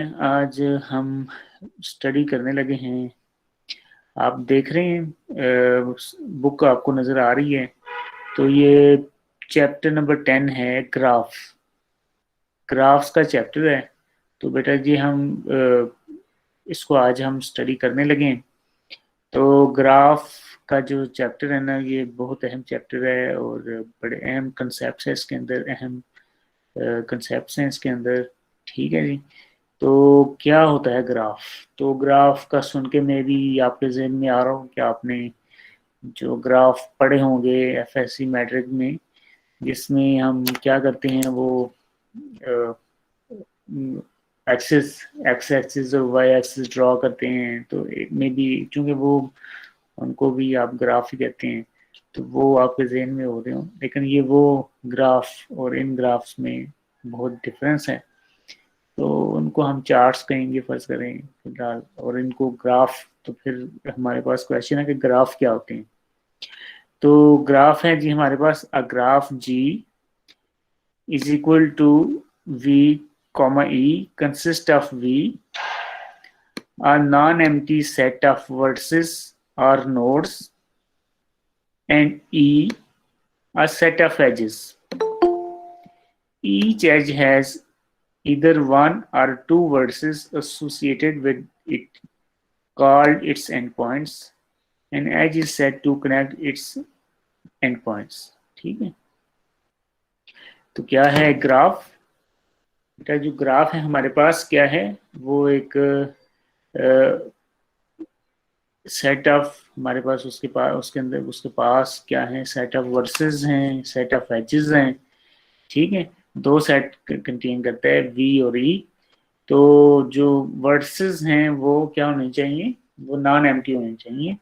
आज हम स्टडी करने लगे हैं। आप देख रहे हैं बुक आपको नज़र आ रही है। तो ये चैप्टर नंबर 10 है, ग्राफ्स का चैप्टर है। तो बेटा जी हम इसको आज हम स्टडी करने लगे हैं। तो ग्राफ का जो चैप्टर है ना, ये बहुत अहम चैप्टर है और बड़े अहम कंसेप्ट है इसके अंदर, अहम कंसेप्ट हैं इसके अंदर। ठीक है जी। तो क्या होता है ग्राफ? तो ग्राफ का सुन के मैं भी आपके जहन में आ रहा हूँ कि आपने जो ग्राफ पढ़े होंगे एफएससी मैट्रिक में, जिसमें हम क्या करते हैं वो एक्सिस एक्स एक्सिस और वाई एक्सिस ड्रॉ करते हैं। तो मे बी चूंकि वो उनको भी आप ग्राफ ही कहते हैं, तो वो आपके जहन में हो रहे हो। लेकिन ये वो ग्राफ और इन ग्राफ्स में बहुत डिफरेंस है। तो उनको हम चार्ट्स कहेंगे फर्ज करें फिलहाल, और इनको ग्राफ। तो फिर हमारे पास क्वेश्चन है कि ग्राफ क्या होते हैं। तो ग्राफ है जी हमारे पास, a graph G is equal to V comma E consist of V a non-empty set of vertices or nodes and E a set of edges. Each edge has either one or two vertices associated with it called its endpoints. An edge is said to connect its endpoints. ठीक है। तो क्या है graph? बेटा जो graph है हमारे पास क्या है, वो एक सेट ऑफ हमारे पास, उसके अंदर उसके पास क्या है, सेट ऑफ वर्सेस हैं, सेट ऑफ एजेस हैं। ठीक है। दो सेट कंटेन करता है, वी और ई। तो जो वर्सेस हैं वो क्या होने चाहिए, वो नॉन एम्प्टी होने चाहिए,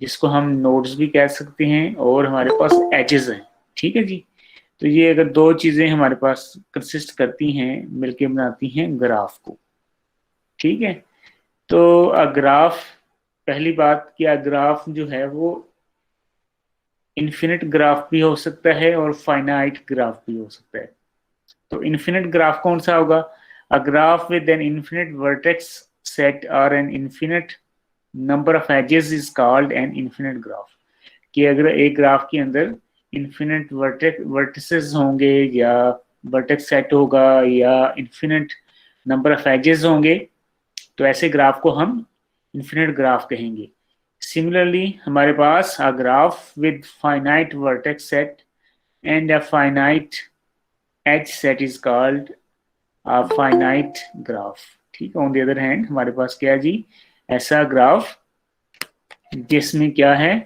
जिसको हम नोड्स भी कह सकते हैं, और हमारे पास एजेस हैं। ठीक है जी। तो ये अगर दो चीजें हमारे पास कंसिस्ट करती हैं, मिलके बनाती हैं ग्राफ को। ठीक है। तो ग्राफ, पहली बात कि ग्राफ जो है वो इन्फिनिट ग्राफ भी हो सकता है और फाइनाइट ग्राफ भी हो सकता है। तो इन्फिनिट ग्राफ कौन सा होगा? A graph with an infinite vertex set और an infinite number of edges is called an infinite graph. कि अगर एक ग्राफ के अंदर इन्फिनिट वर्टिसेस होंगे, या वर्टेक्स सेट होगा, या इन्फिनिट नंबर ऑफ एजेस होंगे, तो ऐसे ग्राफ को हम इन्फिनिट ग्राफ कहेंगे। सिमिलरली हमारे पास a graph with finite vertex set and a finite edge set is called a finite graph. ठीक है। ऑन द अदर हैंड हमारे पास क्या है जी, ऐसा ग्राफ जिसमें क्या है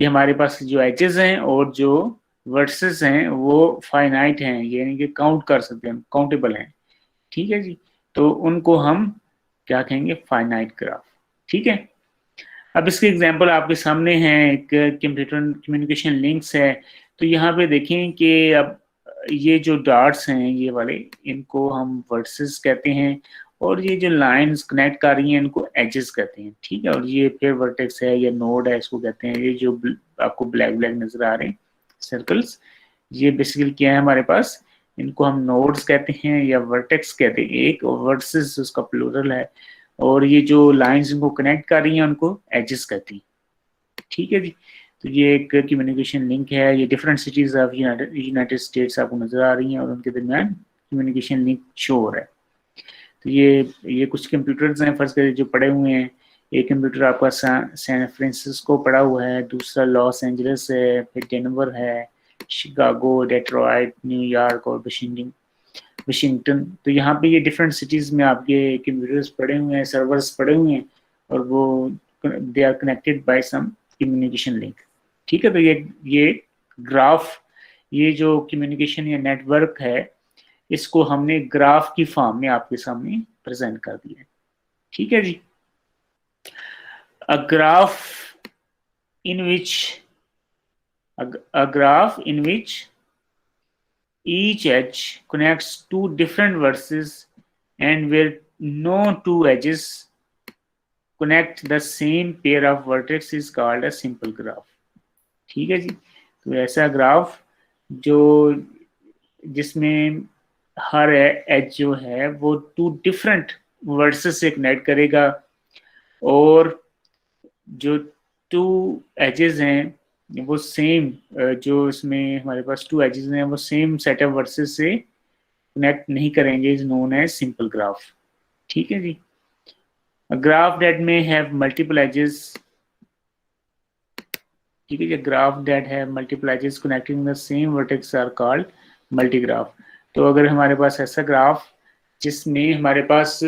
कि हमारे पास जो एजेस हैं और जो वर्सेस हैं वो फाइनाइट हैं, यानी कि काउंट कर सकते हैं, काउंटेबल हैं। ठीक है जी। तो उनको हम क्या कहेंगे, फाइनाइट ग्राफ। ठीक है। अब इसके एग्जांपल आपके सामने हैं, एक कंप्यूटर कम्युनिकेशन लिंक्स है। तो यहाँ पे देखें कि अब ये जो डॉट्स हैं ये वाले, इनको हम वर्सेस कहते हैं, और ये जो लाइंस कनेक्ट कर रही हैं इनको एजेस कहते हैं। ठीक है। और ये फिर वर्टेक्स है या नोड है, इसको कहते हैं। ये जो आपको ब्लैक ब्लैक नजर आ रहे हैं सर्कल्स, ये बेसिकली क्या है हमारे पास, इनको हम नोड्स कहते हैं या वर्टेक्स कहते हैं एक, और वर्सेस उसका प्लूरल है। और ये जो लाइंस इनको कनेक्ट कर रही हैं उनको एजेस कहती हैं। ठीक है जी। तो ये एक कम्युनिकेशन लिंक है, ये different cities of United states आपको नजर आ रही हैं और उनके दरमियान कम्युनिकेशन लिंक शो हो रहा है। तो ये कुछ कंप्यूटर्स हैं फर्ज करिए जो पड़े हुए हैं। एक कंप्यूटर आपका सैन फ्रांसिस्को पड़ा हुआ है, दूसरा लॉस एंजलिस है, फिर डेनवर है, शिकागो, डेट्रॉइट, न्यूयॉर्क और वाशिंगटन। तो यहाँ पे ये डिफरेंट सिटीज में आपके कंप्यूटर्स पड़े हुए हैं, सर्वर्स पड़े हुए हैं, और वो they are connected by some communication link. ठीक है। तो ये ग्राफ, ये जो कम्युनिकेशन या नेटवर्क है, इसको हमने ग्राफ की फॉर्म में आपके सामने प्रेजेंट कर दिया है। ठीक है जी। A graph in which a graph in which each edge connects two different vertices and where no two edges connect the same pair of vertex is called a simple graph. ठीक है जी। तो ऐसा ग्राफ जो जिसमें हर as जो है वो to different versus से कनेक्ट करेगा, और जो टू एजेस हैं वो सेम, जो इसमें हमारे पास टू एजेस हैं वो सेम सेट ऑफ वर्सेस से कनेक्ट नहीं करेंगे, is known as simple graph. ठीक है जी। A graph that may have multiple edges, ठीक है, ग्राफ दैट है multiple edges connecting the same vertex are called multigraph. तो अगर हमारे पास ऐसा ग्राफ जिसमें हमारे पास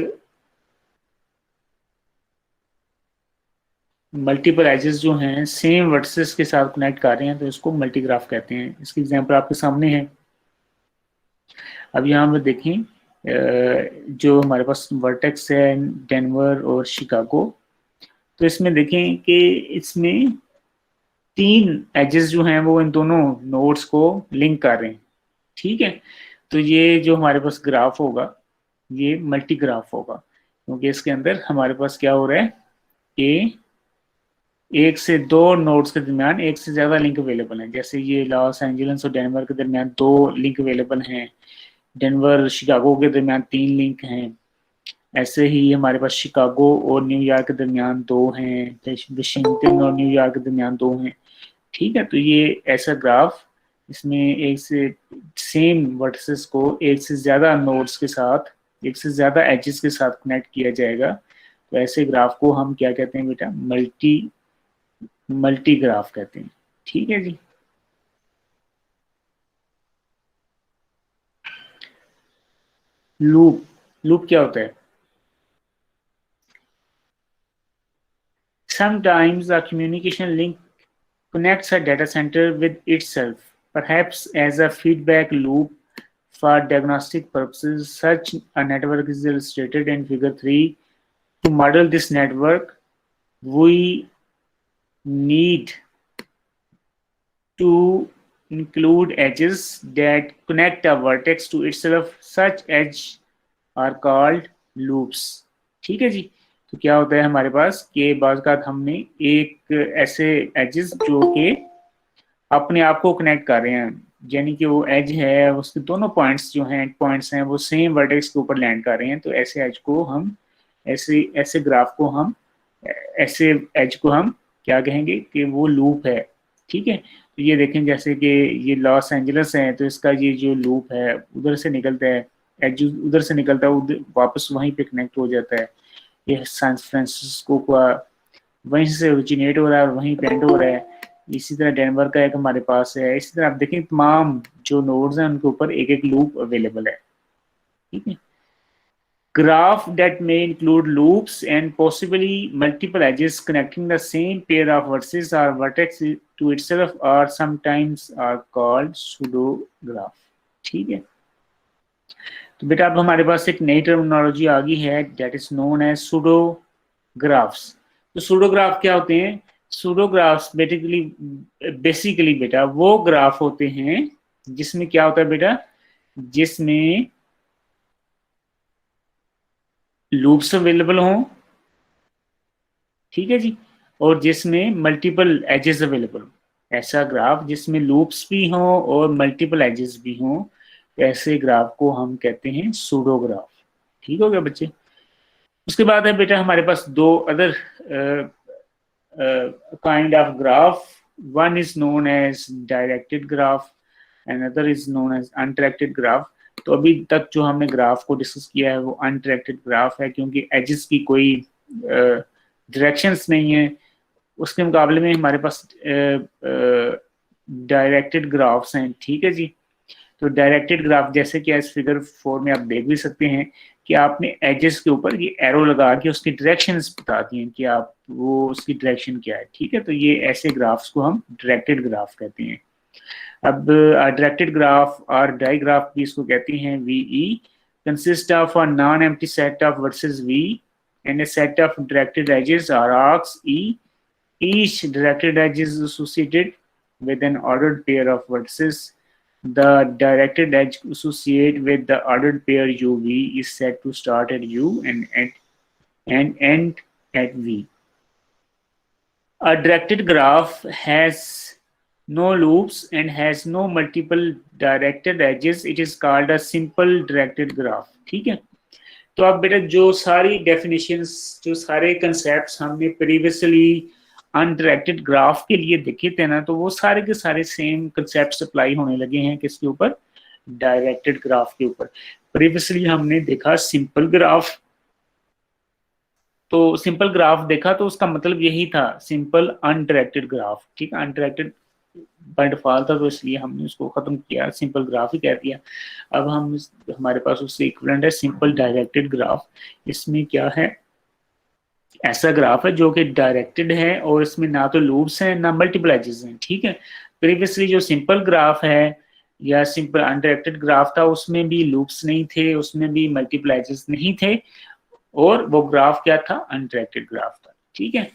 मल्टीपल एजेस जो हैं सेम वर्टिसेस के साथ कनेक्ट कर रहे हैं तो इसको मल्टीग्राफ कहते हैं। इसकी एग्जांपल आपके सामने है। अब यहाँ पर देखें, जो हमारे पास वर्टेक्स है डेनवर और शिकागो, तो इसमें देखें कि इसमें तीन एजेस जो हैं वो इन दोनों नोड्स को लिंक कर रहे हैं। ठीक है, तो ये जो हमारे पास ग्राफ होगा ये मल्टी ग्राफ होगा, क्योंकि इसके अंदर हमारे पास क्या हो रहा है कि एक से दो नोड्स के दरमियान एक से ज्यादा लिंक अवेलेबल है। जैसे ये लॉस एंजलिस और डेनवर के दरमियान दो लिंक अवेलेबल हैं, डेनवर शिकागो के दरमियान तीन लिंक हैं। ऐसे ही हमारे पास शिकागो और न्यूयॉर्क के दरमियान दो हैं, वाशिंगटन और न्यूयॉर्क के दरमियान दो हैं। ठीक है, तो ये ऐसा ग्राफ इसमें एक से सेम वर्टिसेस को एक से ज्यादा नोड्स के साथ, एक से ज्यादा एजेस के साथ कनेक्ट किया जाएगा। तो ऐसे ग्राफ को हम क्या कहते हैं बेटा, मल्टी ग्राफ कहते हैं। ठीक है जी। लूप, लूप क्या होता है? Sometimes a communication link connects a data center with itself, perhaps as a feedback loop for diagnostic purposes. Such a network is illustrated in Figure 3. To model this network, we need to include edges that connect a vertex to itself. Such edges are called loops. ठीक है जी। तो क्या होता है हमारे पास कि बाज़ का हमने एक ऐसे एजेस जो कि अपने आप को कनेक्ट कर रहे हैं, यानी कि वो एज है उसके दोनों पॉइंट्स जो हैं पॉइंट्स हैं वो सेम वर्टेक्स के ऊपर लैंड कर रहे हैं, तो ऐसे एज को हम ऐसे ऐसे ग्राफ को हम ऐसे एज को हम क्या कहेंगे कि वो लूप है। ठीक है, तो ये देखें जैसे कि ये लॉस एंजलस है तो इसका ये जो लूप है उधर से निकलता है, एज उधर से निकलता है वापस वहीं पे कनेक्ट हो जाता है। ये सैन फ्रांसिस्को का वहीं से ओरिजिनेट हो रहा है और वहीं पे एंड हो रहा है। इसी तरह डेनवर का एक हमारे पास है। इसी तरह आप देखें तमाम जो नोड्स हैं उनके ऊपर एक एक लूप अवेलेबल है। ठीक है, graph that may include loops and possibly multiple edges connecting the same pair of vertices or vertex to itself are sometimes are called pseudo graph। ठीक है, तो बेटा अब हमारे पास एक नई टर्मिनोलॉजी आ गई है that is known as pseudo graphs. तो सूडो ग्राफ क्या होते हैं? सूडो ग्राफ्स बेसिकली बेटा वो ग्राफ होते हैं जिसमें क्या होता है बेटा, जिसमें लूप्स अवेलेबल हों, ठीक है जी, और जिसमें मल्टीपल एजेस अवेलेबल हो। ऐसा ग्राफ जिसमें लूप्स भी हों और मल्टीपल एजेस भी हों, ऐसे ग्राफ को हम कहते हैं सूडो ग्राफ। ठीक हो गया बच्चे? उसके बाद है बेटा हमारे पास दो other kind of graph. One is known as directed graph and other is known as undirected graph. तो अभी तक जो हमने ग्राफ को डिस्कस किया है वो अनडायरेक्टेड ग्राफ है, क्योंकि एजेस की कोई डायरेक्शंस नहीं है। उसके मुकाबले में हमारे पास डायरेक्टेड ग्राफ्स हैं। ठीक है जी, तो डायरेक्टेड ग्राफ जैसे कि इस फिगर 4 में आप देख भी सकते हैं कि आपने एजेस के ऊपर ये एरो लगा के उसकी डायरेक्शंस बता दी हैं कि आप वो उसकी डायरेक्शन क्या है। ठीक है, तो ये ऐसे ग्राफ्स को हम डायरेक्टेड ग्राफ कहते हैं। अब डायरेक्टेड ग्राफ और डाइग्राफ भी इसको कहते हैं। V E consist of a non empty set of vertices V and a set of directed edges or arcs E. Each directed edge is associated with an ordered pair of vertices. The directed edge associated with the ordered pair UV is said to start at U and end at V. A directed graph has no loops and has no multiple directed edges, it is called a simple directed graph। ठीक है, तो आप बेटा जो सारी definitions, जो सारे concepts हमने प्रीवियसली अनडायरेक्टेड ग्राफ के लिए देखे थे ना, तो वो सारे के सारे सेम कंसेप्ट्स अप्लाई होने लगे हैं किसके ऊपर, डायरेक्टेड ग्राफ के ऊपर। प्रीवियसली हमने देखा सिंपल ग्राफ, तो सिंपल ग्राफ देखा तो उसका मतलब यही था, सिंपल अनडायरेक्टेड ग्राफ। ठीक है, अनडायरेक्टेड बाय डिफॉल्ट था तो इसलिए हमने उसको खत्म किया, सिंपल ग्राफ ही कह दिया। अब हम हमारे पास उससे इक्विवेलेंट है सिंपल डायरेक्टेड ग्राफ। इसमें क्या है, ऐसा ग्राफ है जो कि डायरेक्टेड है और इसमें ना तो लूप्स हैं ना मल्टीपल एजेस हैं। ठीक है, प्रीवियसली जो सिंपल ग्राफ है या सिंपल अनडायरेक्टेड ग्राफ था उसमें भी लूप्स नहीं थे, उसमें भी मल्टीपल एजेस नहीं थे, और वो ग्राफ क्या था, अनडायरेक्टेड ग्राफ था। ठीक है,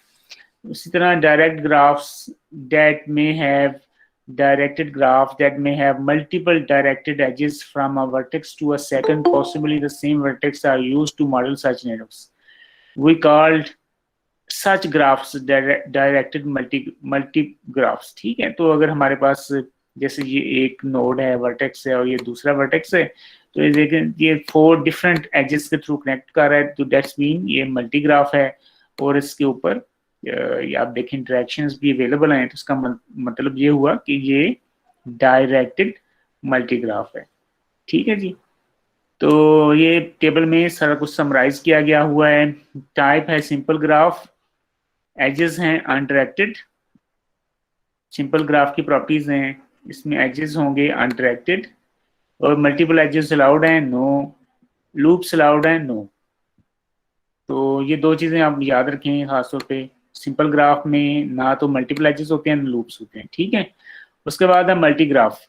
उसी तरह direct graphs that may have directed graph that may have multiple directed edges from a vertex to a second, possibly the same vertex, are used to model such networks. We called such graphs directed multi graphs। ठीक है, तो अगर हमारे पास जैसे ये एक node है, vertex है, और ये दूसरा वर्टेक्स है, तो ये देखें ये 4 डिफरेंट एजेस के थ्रू कनेक्ट कर रहा है, तो दैट्स मीन ये मल्टी ग्राफ है। और इसके ऊपर आप देखें इंटरेक्शंस भी अवेलेबल हैं, तो इसका मतलब ये हुआ कि ये डायरेक्टेड मल्टीग्राफ है। ठीक है जी, तो ये टेबल में सारा कुछ समराइज किया गया हुआ है। टाइप है सिंपल ग्राफ, एजेस हैं अनडायरेक्टेड। सिंपल ग्राफ की प्रॉपर्टीज हैं, इसमें एजेस होंगे अनडायरेक्टेड, और मल्टीपल एजेस अलाउड हैं, नो। लूप्स अलाउड हैं, नो। तो ये 2 चीजें आप याद रखें खासतौर पे, सिंपल ग्राफ में ना तो मल्टीपल एजेस होते हैं ना लूप्स होते हैं। ठीक है, उसके बाद है मल्टी ग्राफ,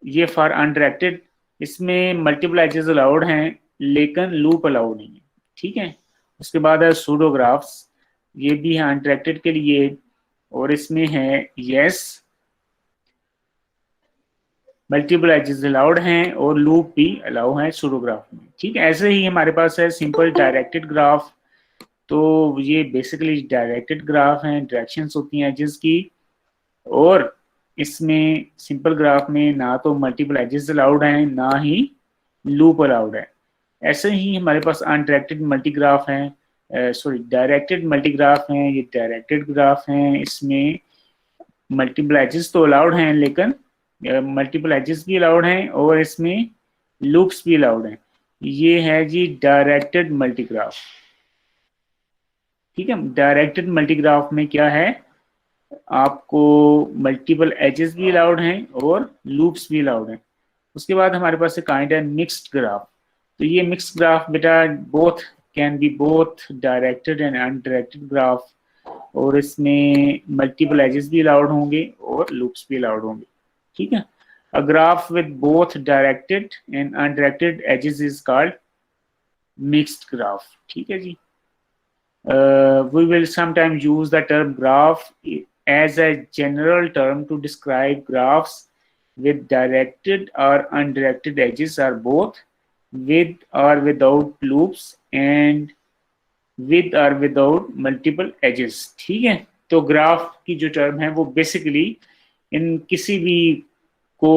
ये फॉर अनडायरेक्टेड, इसमें मल्टीपल एजेस अलाउड हैं लेकिन लूप अलाउड नहीं है। ठीक है, उसके बाद है सूडोग्राफ्स, ये भी है अनडायरेक्टेड के लिए, और इसमें है यस मल्टीपल एजेस अलाउड हैं और लूप भी अलाउ है सूडोग्राफ में। ठीक है, ऐसे ही हमारे पास है सिंपल डायरेक्टेड ग्राफ, तो ये बेसिकली डायरेक्टेड ग्राफ हैं, डायरेक्शंस होती हैं एजेस की, और इसमें सिंपल ग्राफ में ना तो मल्टीपल एजेस अलाउड हैं ना ही लूप अलाउड है। ऐसे ही हमारे पास अनडायरेक्टेड मल्टीग्राफ हैं, सॉरी डायरेक्टेड मल्टीग्राफ हैं, ये डायरेक्टेड ग्राफ हैं, इसमें मल्टीपल एजेस तो अलाउड हैं लेकिन मल्टीपल एजेस भी अलाउड हैं और इसमें लूप्स भी अलाउड हैं। ये है जी डायरेक्टेड मल्टीग्राफ। ठीक है, डायरेक्टेड मल्टीग्राफ में क्या है, आपको मल्टीपल एजेस भी अलाउड हैं और लूप्स भी अलाउड हैं। उसके बाद हमारे पास एक काइंड है मिक्स्ड ग्राफ, तो ये मिक्स्ड ग्राफ बेटा both can be both directed and undirected graph, और इसमें मल्टीपल एजेस भी अलाउड होंगे और लूप्स भी अलाउड होंगे। ठीक है, a graph with both directed and undirected edges is called mixed graph. ठीक है जी, we will sometimes use the term graph as a general term to describe graphs with directed or undirected edges, or both with or without loops and with or without multiple edges। ठीक है, तो graph की जो term है वो basically इन किसी भी को,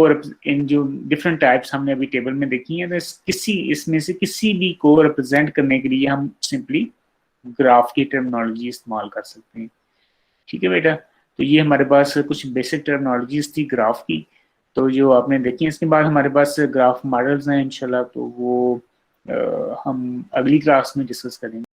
इन जो डिफरेंट टाइप्स हमने अभी टेबल में देखी हैं, तो किसी इसमें से किसी भी को रिप्रेजेंट करने के लिए हम सिंपली ग्राफ की टर्मिनोलॉजी इस्तेमाल कर सकते हैं। ठीक है बेटा, तो ये हमारे पास कुछ बेसिक टर्मिनोलॉजीज थी ग्राफ की, तो जो आपने देखी। इसके बाद हमारे पास ग्राफ मॉडल्स हैं इंशाल्लाह, तो वो हम अगली क्लास में डिस्कस करेंगे।